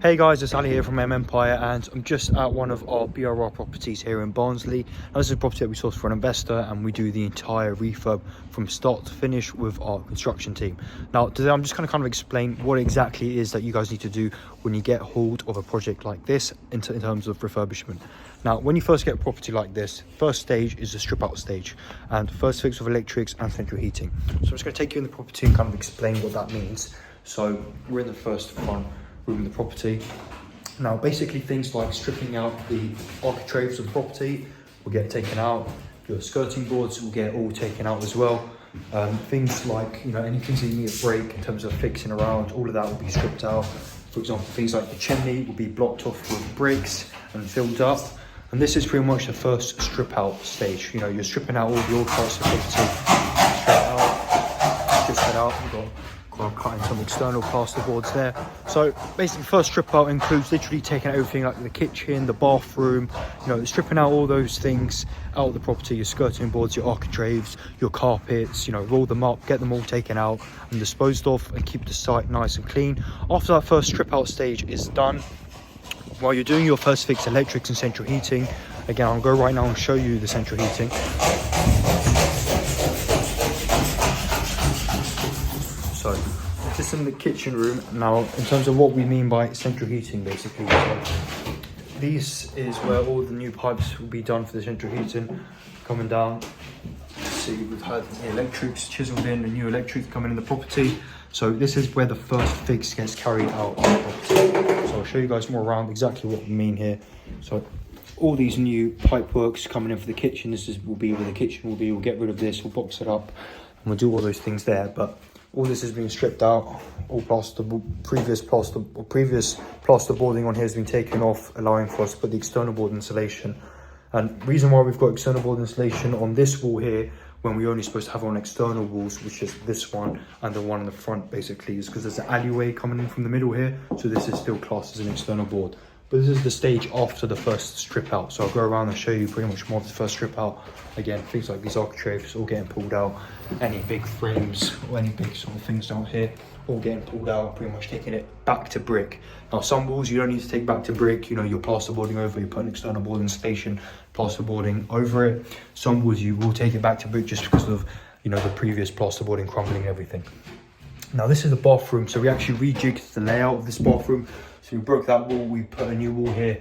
Hey guys, it's Ali here from Empire, and I'm just at one of our BRR properties here in Barnsley. Now, this is a property that we sourced for an investor, and we do the entire refurb from start to finish with our construction team. Now today I'm just going to kind of explain what exactly it is that you guys need to do when you get hold of a project like this in terms of refurbishment. Now, when you first get a property like this, first stage is the strip out stage, and first fix of electrics and central heating. So I'm just going to take you in the property and kind of explain what that means. So we're in the first front room in the property. Now basically things like stripping out the architraves of the property will get taken out, your skirting boards will get all taken out as well. Things like, anything that you need to break in terms of fixing around, all of that will be stripped out. For example, things like the chimney will be blocked off with bricks and filled up. And this is pretty much the first strip out stage. You're stripping out all the old parts of the property, strip it out, you've got cutting some external plasterboards there. So basically first strip out includes literally taking out everything like the kitchen, the bathroom, stripping out all those things out of the property, your skirting boards, your architraves, your carpets, roll them up, get them all taken out and disposed of, and keep the site nice and clean. After that first strip out stage is done, while you're doing your first fix electrics and central heating, again I'll go right now and show you the central heating. So just in the kitchen room now, in terms of what we mean by central heating, basically, so this is where all the new pipes will be done for the central heating coming down. See, we've had the electrics chiseled in, the new electrics coming in the property. So this is where the first fix gets carried out on the property. So I'll show you guys more around exactly what we mean here. So all these new pipe works coming in for the kitchen. Will be where the kitchen will be. We'll get rid of this, we'll box it up, and we'll do all those things there. But all this has been stripped out. All previous plasterboarding on here has been taken off, allowing for us to put the external board insulation. And the reason why we've got external board insulation on this wall here, when we're only supposed to have on external walls, which is this one and the one in the front, basically, is because there's an alleyway coming in from the middle here. So this is still classed as an external board. But this is the stage after the first strip out. So I'll go around and show you pretty much more of the first strip out. Again, things like these architraves all getting pulled out. Any big frames or any big sort of things down here, all getting pulled out, pretty much taking it back to brick. Now some walls you don't need to take back to brick, you're plasterboarding over, you're putting external board insulation, plasterboarding over it. Some walls you will take it back to brick just because of, the previous plasterboarding crumbling and everything. Now this is the bathroom, so we actually rejigged the layout of this bathroom. So we broke that wall, we put a new wall here,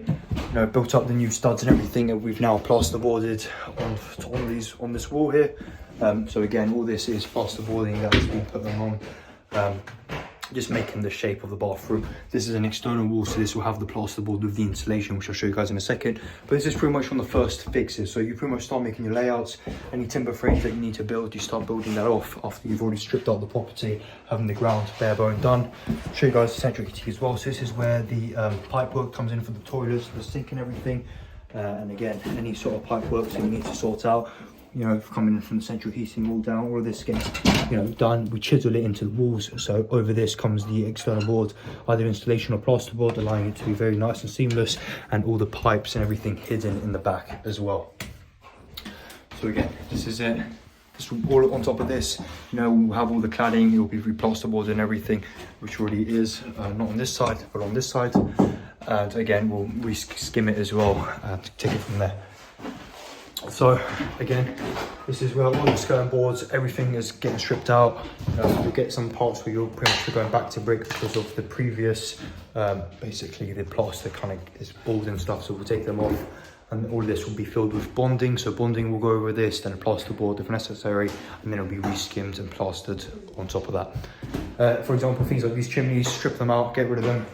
built up the new studs and everything, and we've now plasterboarded on this wall here. So again, all this is plasterboarding that has been put on, just making the shape of the bathroom. This is an external wall, so this will have the plasterboard with the insulation, which I'll show you guys in a second. But this is pretty much on the first fixes. So you pretty much start making your layouts. Any timber frames that you need to build, you start building that off after you've already stripped out the property, having the ground bare bone done. I'll show you guys the central heating as well. So this is where the pipe work comes in for the toilets, the sink and everything. And again, any sort of pipe work that you need to sort out, coming in from the central heating all down, all of this gets done. We chisel it into the walls, so over this comes the external board, either installation or plasterboard, allowing it to be very nice and seamless, and all the pipes and everything hidden in the back as well. So again, this is it. Just all on top of this, we'll have all the cladding, it will be re-plasterboard and everything, which already is, not on this side but on this side. And again, we'll re-skim it as well and take it from there. So again, this is where all the skirting boards, everything is getting stripped out. You'll get some parts where you're pretty much going back to brick because of the previous, basically the plaster kind of is bald and stuff, so we'll take them off. And all of this will be filled with bonding. So bonding will go over this, then a plasterboard if necessary, and then it'll be re-skimmed and plastered on top of that. For example, things like these chimneys, strip them out, get rid of them,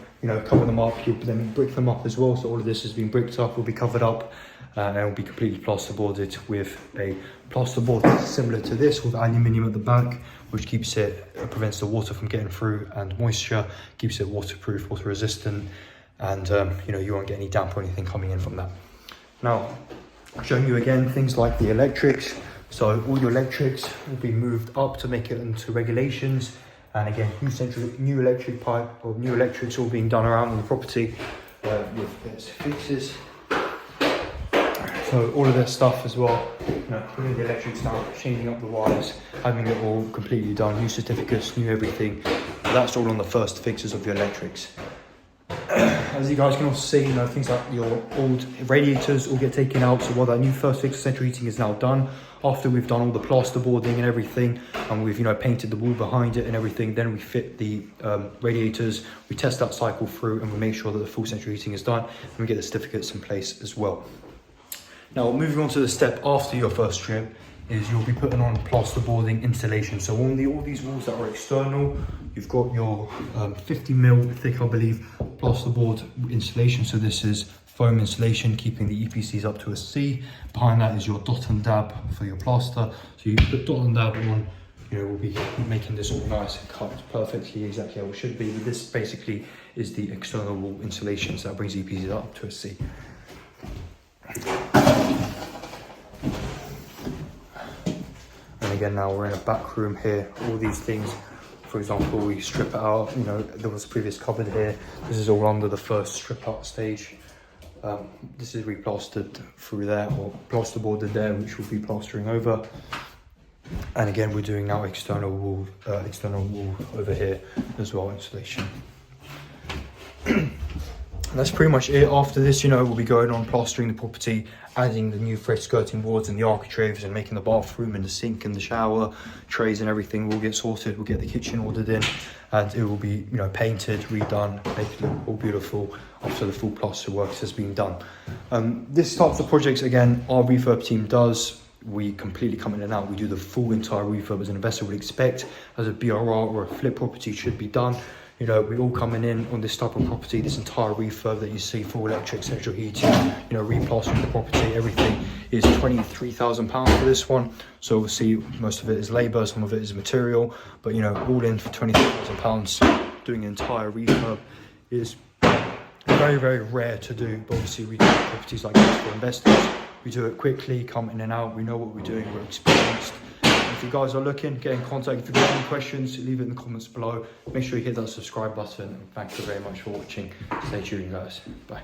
cover them up, you'll then brick them up as well. So all of this has been bricked up, will be covered up, and it will be completely plasterboarded with a plasterboard similar to this with aluminium at the back, which keeps it, prevents the water from getting through, and moisture, keeps it waterproof, water resistant, and you won't get any damp or anything coming in from that. Now, I'm showing you again things like the electrics. So all your electrics will be moved up to make it into regulations. And again, new electric pipe or new electrics all being done around the property with its fixes. So all of this stuff as well, putting the electrics down, changing up the wires, having it all completely done, new certificates, new everything. That's all on the first fixes of your electrics. as you guys can also see, things like your old radiators all get taken out. So while that new first fix central heating is now done, after we've done all the plasterboarding and everything, and we've painted the wall behind it and everything, then we fit the radiators, we test that cycle through, and we make sure that the full central heating is done, and we get the certificates in place as well. Now, moving on to the step after your first trip, is you'll be putting on plasterboarding installation. So on all these walls that are external, you've got your 50mm thick, I believe, plasterboard installation. So this is foam insulation, keeping the EPCs up to a C. Behind that is your dot and dab for your plaster. So you put dot and dab on, we'll be making this all nice and cut perfectly exactly how it should be. But this basically is the external wall insulation, so that brings EPCs up to a C. And again, now we're in a back room here. All these things, for example, we strip it out. There was a previous cupboard here. This is all under the first strip out stage. This is replastered through there, or plasterboarded there, which we'll be plastering over. And again, we're doing now external wall over here as well, insulation. That's pretty much it. After this, we'll be going on plastering the property, adding the new fresh skirting boards and the architraves, and making the bathroom and the sink and the shower trays and everything will get sorted. We'll get the kitchen ordered in, and it will be painted, redone, make it look all beautiful after the full plaster works has been done. This type of projects, again, our refurb team does. We completely come in and out. We do the full entire refurb as an investor would expect, as a BRR or a flip property should be done. We're all coming in on this type of property, this entire refurb that you see, full electric, central heating, replastering the property, everything is £23,000 for this one. So obviously most of it is labour, some of it is material, but all in for £23,000 doing an entire refurb is very, very rare to do. But obviously we do properties like this for investors. We do it quickly, come in and out, we know what we're doing, we're experienced. If you guys are looking, get in contact. If you've got any questions, leave it in the comments below. Make sure you hit that subscribe button. And thank you very much for watching. Stay tuned, guys. Bye.